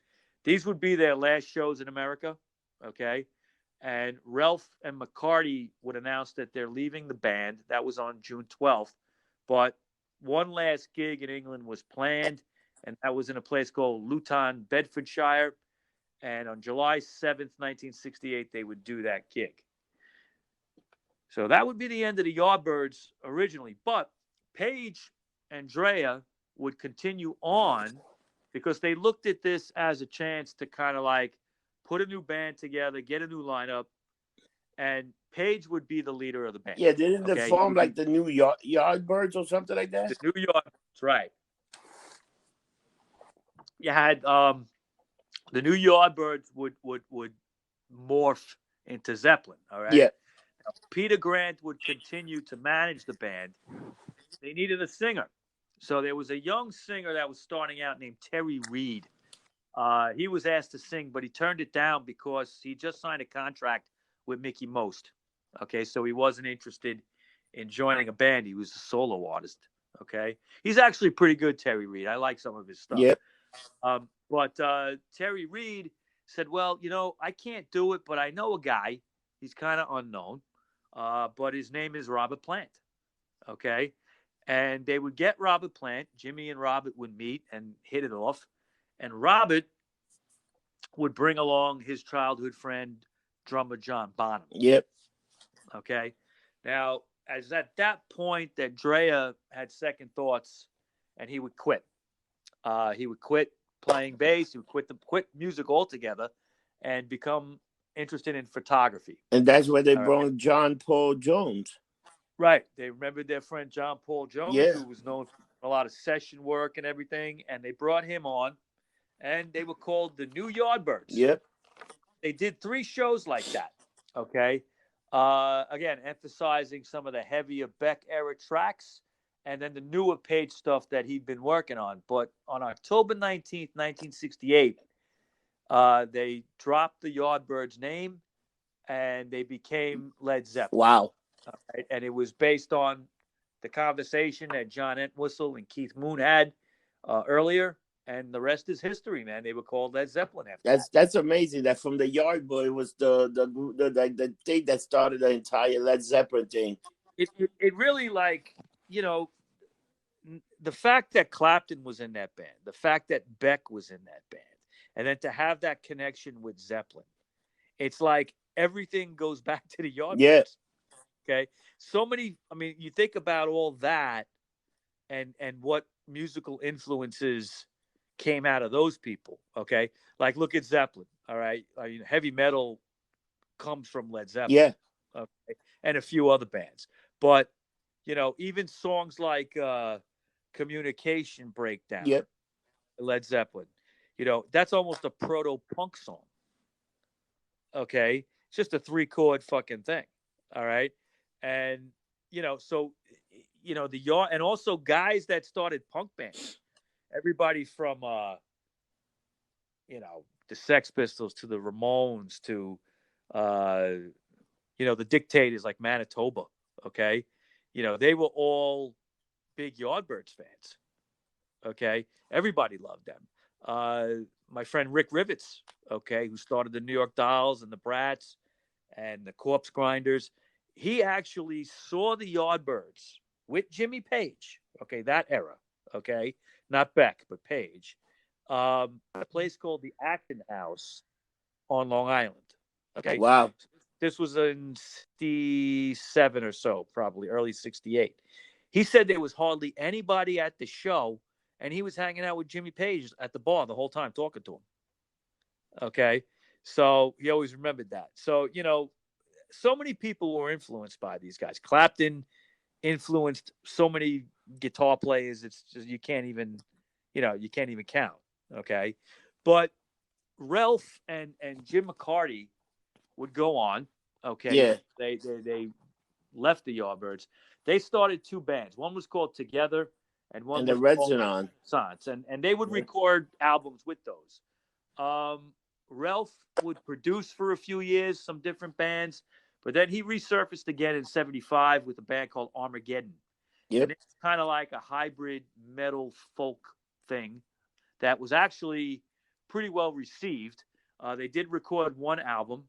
These would be their last shows in America, okay? And Relf and McCarty would announce that they're leaving the band. That was on June 12th. But one last gig in England was planned, and that was in a place called Luton, Bedfordshire. And on July 7th, 1968, they would do that gig. So that would be the end of the Yardbirds originally. But Page and Drea would continue on because they looked at this as a chance to kind of like put a new band together, get a new lineup, and Page would be the leader of the band. Yeah, didn't they form like the new Yardbirds or something like that? The New Yardbirds, right. You had the New Yardbirds would morph into Zeppelin, all right? Yeah. Now, Peter Grant would continue to manage the band. They needed a singer. So there was a young singer that was starting out named Terry Reid. He was asked to sing, but he turned it down because he just signed a contract with Mickey Most. Okay, so he wasn't interested in joining a band. He was a solo artist. Okay, he's actually pretty good, Terry Reid. I like some of his stuff. Yep. But Terry Reid said, well, I can't do it, but I know a guy. He's kind of unknown, but his name is Robert Plant. Okay. And they would get Robert Plant. Jimmy and Robert would meet and hit it off. And Robert would bring along his childhood friend, drummer John Bonham. Yep. Okay. Now, as at that point that Drea had second thoughts, and he would quit. He would quit playing bass. He would quit music altogether and become interested in photography. And that's where they brought John Paul Jones. Right. They remembered their friend John Paul Jones, yeah. who was known for a lot of session work and everything. And they brought him on, and they were called the New Yardbirds. Yep. They did 3 shows like that. Okay. Again, emphasizing some of the heavier Beck era tracks and then the newer Page stuff that he'd been working on. But on October 19th, 1968, they dropped the Yardbirds name and they became Led Zeppelin. Wow. Right? And it was based on the conversation that John Entwistle and Keith Moon had earlier. And the rest is history, man. They were called Led Zeppelin after that. That's amazing. That from the Yardbird, it was the thing that started the entire Led Zeppelin thing. It really, like, the fact that Clapton was in that band, the fact that Beck was in that band, and then to have that connection with Zeppelin, it's like everything goes back to the Yardbirds. Yeah. Okay. So many, I mean, you think about all that and what musical influences came out of those people. Okay. Like look at Zeppelin. All right. Heavy metal comes from Led Zeppelin. Yeah. Okay. And a few other bands. But, even songs like Communication Breakdown, Yep. Led Zeppelin, that's almost a proto punk song. Okay. It's just a 3 chord fucking thing. All right. And, so, the yard, and also guys that started punk bands, everybody from, the Sex Pistols to the Ramones to, uh, the Dictators like Manitoba. Okay. They were all big Yardbirds fans. Okay. Everybody loved them. My friend Rick Rivets, okay, who started the New York Dolls and the Brats and the Corpse Grinders, he actually saw the Yardbirds with Jimmy Page, okay, that era, okay, not Beck, but Page, a place called the Acton House on Long Island, okay. Wow. This was in 67 or so, probably early 68. He said there was hardly anybody at the show, and he was hanging out with Jimmy Page at the bar the whole time talking to him. Okay. So he always remembered that. So, so many people were influenced by these guys. Clapton influenced so many guitar players. It's just, you can't even count. Okay. But Ralph and Jim McCarty would go on. Okay. Yeah. They left the Yardbirds. They started 2 bands. One was called Together and one And the was Reds called are on. Renaissance. And they would record albums with those. Ralph would produce for a few years, some different bands, but then he resurfaced again in 75 with a band called Armageddon. And Yep. it's kind of like a hybrid metal folk thing that was actually pretty well received. They did record one album,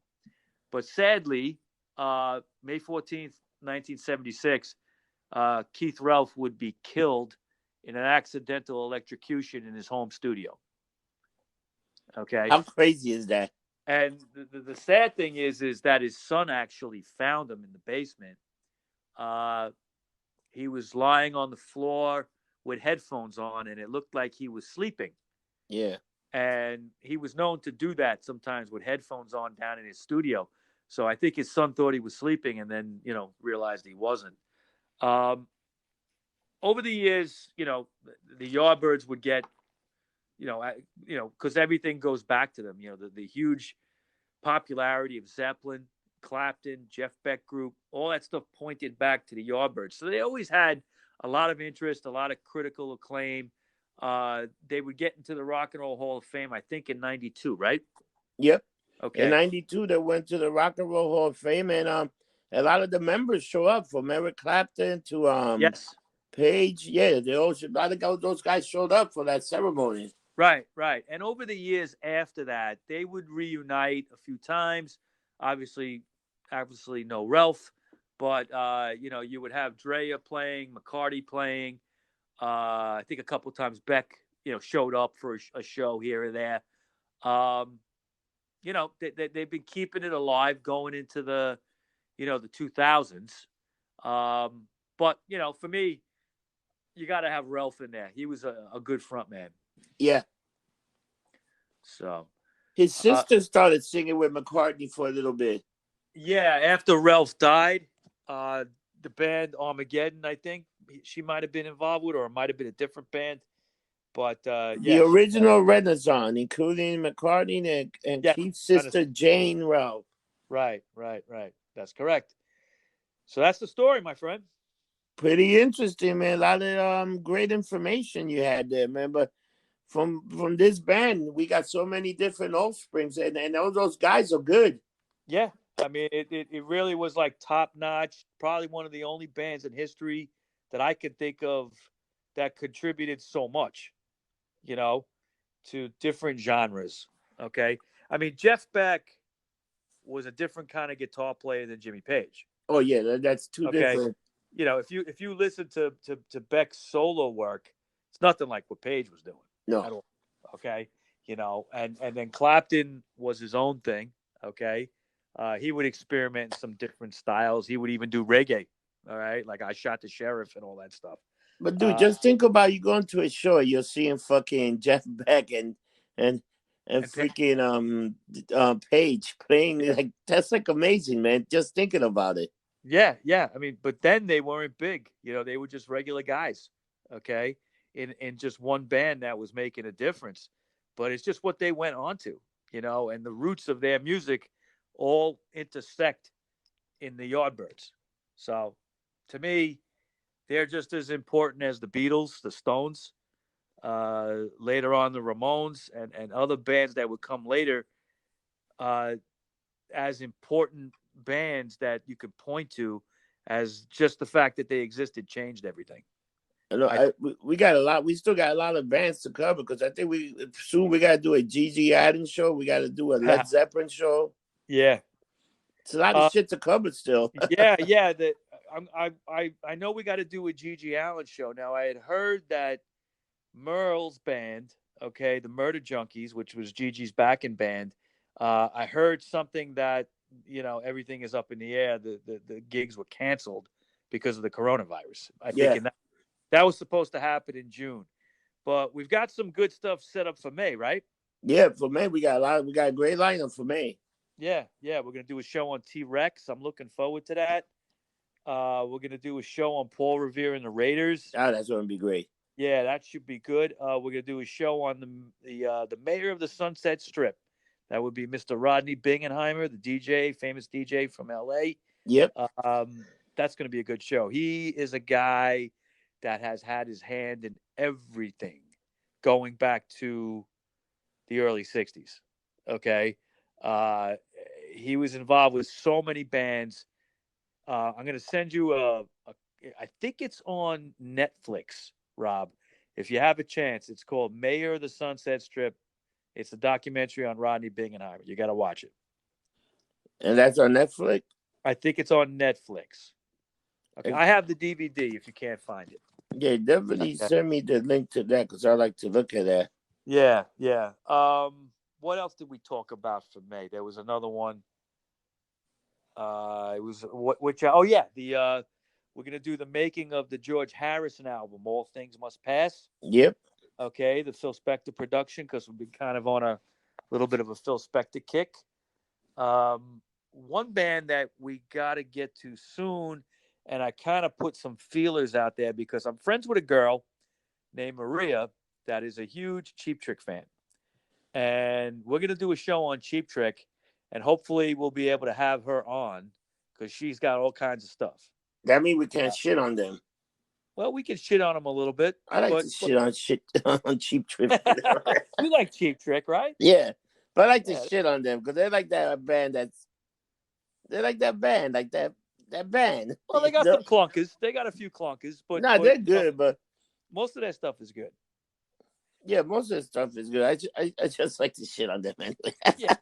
but sadly, May 14th, 1976, Keith Relf would be killed in an accidental electrocution in his home studio. Okay. How crazy is that? And the sad thing is that his son actually found him in the basement. He was lying on the floor with headphones on, and it looked like he was sleeping. Yeah. And he was known to do that sometimes with headphones on down in his studio. So I think his son thought he was sleeping, and then realized he wasn't. Over the years, the Yardbirds would get, because everything goes back to them. The huge popularity of Zeppelin, Clapton, Jeff Beck Group, all that stuff pointed back to the Yardbirds. So they always had a lot of interest, a lot of critical acclaim. They would get into the Rock and Roll Hall of Fame, I think, in '92, right? Yep. Okay. In '92, they went to the Rock and Roll Hall of Fame, and a lot of the members show up, from Eric Clapton to Yes. Page. Yeah, a lot of those guys showed up for that ceremony. Right. And over the years after that, they would reunite a few times. Obviously no Ralph, but you would have Drea playing, McCarty playing. I think a couple of times Beck, showed up for a show here or there. They've been keeping it alive going into the 2000s. But for me, you got to have Ralph in there. He was a good front man. Yeah. So his sister started singing with McCartney for a little bit. Yeah, after Ralph died, the band Armageddon, I think she might have been involved with, or it might have been a different band. But the original Renaissance, including McCartney and Keith's sister Jane Ralph. Right. That's correct. So that's the story, my friend. Pretty interesting, man. A lot of great information you had there, man. But from this band, we got so many different offsprings, and all those guys are good. Yeah, I mean, it really was like top notch. Probably one of the only bands in history that I could think of that contributed so much, to different genres. Okay, I mean, Jeff Beck was a different kind of guitar player than Jimmy Page. Oh yeah, that's too different. If you listen to Beck's solo work, it's nothing like what Page was doing. No. At all. Okay, and then Clapton was his own thing. Okay, He would experiment in some different styles. He would even do reggae. All right, like I Shot the Sheriff and all that stuff. But dude, just think about you going to a show, you're seeing fucking Jeff Beck and and And pick, freaking Page playing yeah, like that's like amazing, man. Just thinking about it. yeah. I mean, but then they weren't big. They were just regular guys. Okay, in just one band that was making a difference. But it's just what they went on to. And the roots of their music all intersect in the Yardbirds. So, to me, they're just as important as the Beatles, the Stones, later on the Ramones, and other bands that would come later, uh, as important bands that you could point to, as just the fact that they existed changed everything. I know I we got a lot. We still got a lot of bands to cover because I think we got to do a Gigi Allen show. We got to do a Led Zeppelin show. Yeah, It's a lot of shit to cover still. yeah. That I know we got to do a Gigi Allen show. Now I had heard that Merle's band, okay, the Murder Junkies, which was Gigi's backing band. I heard something that everything is up in the air. The gigs were canceled because of the coronavirus. I think, Yeah, and that was supposed to happen in June, but we've got some good stuff set up for May, right? yeah. For May, we got a lot. We got a great lineup for May. Yeah. We're gonna do a show on T-Rex. I'm looking forward to that. We're gonna do a show on Paul Revere and the Raiders. Oh, that's gonna be great. Yeah, that should be good. We're gonna do a show on the mayor of the Sunset Strip. That would be Mr. Rodney Bingenheimer, the DJ, famous DJ from LA. Yep. That's gonna be a good show. He is a guy that has had his hand in everything, going back to the early '60s. Okay, he was involved with so many bands. I'm gonna send you I think it's on Netflix, Rob. If you have a chance, it's called Mayor of the Sunset Strip. It's a documentary on Rodney Bingenheimer. You got to watch it. And that's on Netflix? I think it's on Netflix. Okay, I have the DVD if you can't find it. Yeah, definitely send me the link to that because I like to look at that. Yeah. What else did we talk about for May? There was another one. It was we're gonna do the making of the George Harrison album, All Things Must Pass. Yep. Okay, the Phil Spector production, because we've been kind of on a little bit of a Phil Spector kick. One band that we got to get to soon, and I kind of put some feelers out there because I'm friends with a girl named Maria that is a huge Cheap Trick fan. And we're going to do a show on Cheap Trick, and hopefully we'll be able to have her on because she's got all kinds of stuff. That means we can't shit on them. Well, we can shit on them a little bit. I like to shit on Cheap Trick. You like Cheap Trick, right? Yeah, but I like to shit on them because they're like that band they're like that band, like that band. Well, they got some clunkers. They got a few clunkers, but they're good. But most of their stuff is good. Yeah, most of the stuff is good. I just like to shit on them anyway. Yeah,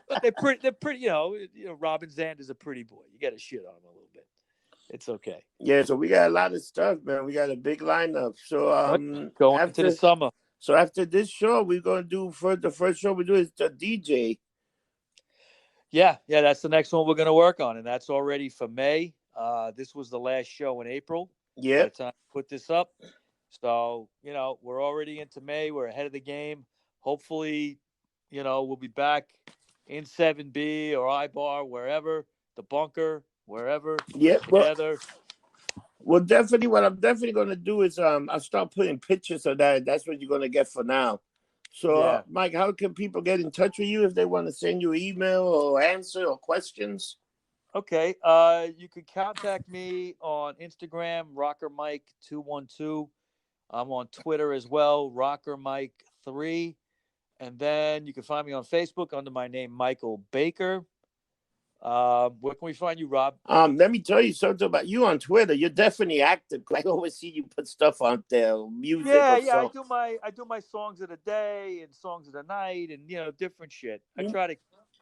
but they're pretty. They're pretty. Robin Zander's a pretty boy. You got to shit on him a little bit. It's okay. Yeah, so we got a lot of stuff, man. We got a big lineup. So going into the summer. So after this show, we're gonna do the first show we do is the DJ. Yeah, that's the next one we're gonna work on, and that's already for May. This was the last show in April. Yeah. By the time I put this up. So, we're already into May. We're ahead of the game. Hopefully, we'll be back in 7B or iBar, wherever, the bunker, wherever. Yeah, together. Well, definitely, what I'm definitely going to do is I'll start putting pictures of that. That's what you're going to get for now. So, Mike, how can people get in touch with you if they want to send you an email or answer or questions? Okay. You can contact me on Instagram, RockerMike212. I'm on Twitter as well, RockerMike3. And then you can find me on Facebook under my name, Michael Baker. Where can we find you, Rob? Let me tell you something about you on Twitter. You're definitely active. I always see you put stuff out there, music. Yeah. I do my songs of the day and songs of the night, and different shit. I try to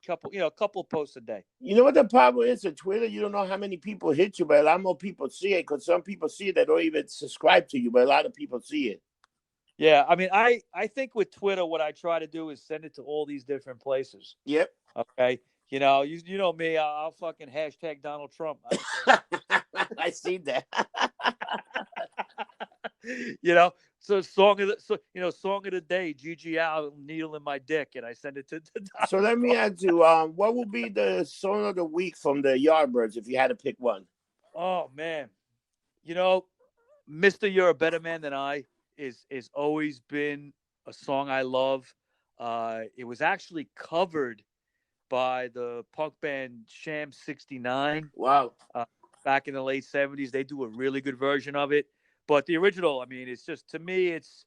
a couple of posts a day. You know what the problem is with Twitter? You don't know how many people hit you, but a lot more people see it because some people see it that don't even subscribe to you, but a lot of people see it. Yeah, I mean, I think with Twitter, what I try to do is send it to all these different places. Yep. Okay. You know, you know me. I'll fucking hashtag Donald Trump. I see that. You know, so song of the day, Gigi Al, needle in my dick, and I send it to So Donald let me Trump. ask you, what will be the song of the week from the Yardbirds if you had to pick one? Oh man, you know, Mister You're a Better Man Than I is always been a song I love. It was actually covered by the punk band Sham 69 Wow. uh, back in the late 70s. They do a really good version of it. But the original, I mean, it's just, to me, it's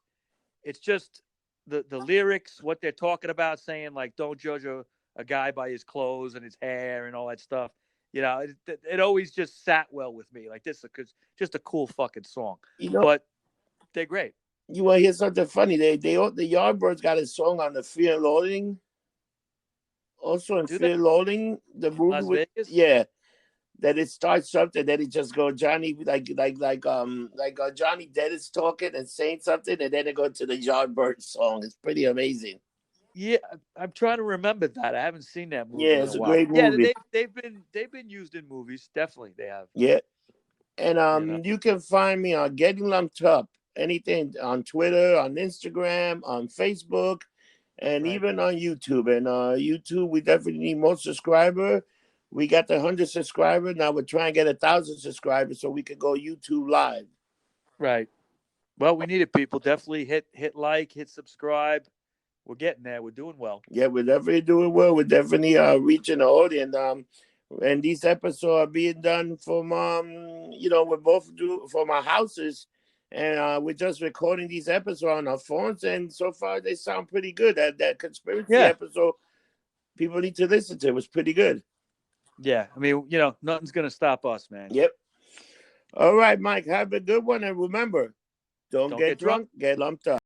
just the lyrics, what they're talking about, saying like, don't judge a guy by his clothes and his hair and all that stuff. You know, it always just sat well with me. Like, this is just a cool fucking song. You know, But they're great. you want to hear something funny? The Yardbirds got a song on the Fear and Loathing. Also in Do they? Fear and Loathing, the movie Las with, Vegas? yeah, that it starts something, then it just go Johnny Johnny Dead is talking and saying something, and then it go to the Yardbirds song. It's pretty amazing. Yeah, I'm trying to remember that. I haven't seen that movie Yeah, in a it's a while. great Yeah, movie. they've been used in movies. Definitely, they have. Yeah. And You know, you can find me on Getting Lumped Up, anything on Twitter, on Instagram, on Facebook, and right, even on YouTube. And YouTube, we definitely need more subscriber. We got the 100 subscribers. Now we're trying to get 1,000 subscribers so we can go YouTube live. right. Well, we need it, people. Definitely hit like, hit subscribe. We're getting there. We're doing well. Yeah, we're definitely doing well. We're definitely reaching the audience. And these episodes are being done from we both do from our houses, and we're just recording these episodes on our phones, and so far they sound pretty good. That conspiracy Yeah, episode, people need to listen to. It was pretty good. yeah. I mean, nothing's gonna stop us, man. Yep. All right, Mike. Have a good one, and remember, don't Don't get get drunk. drunk, get lumped up.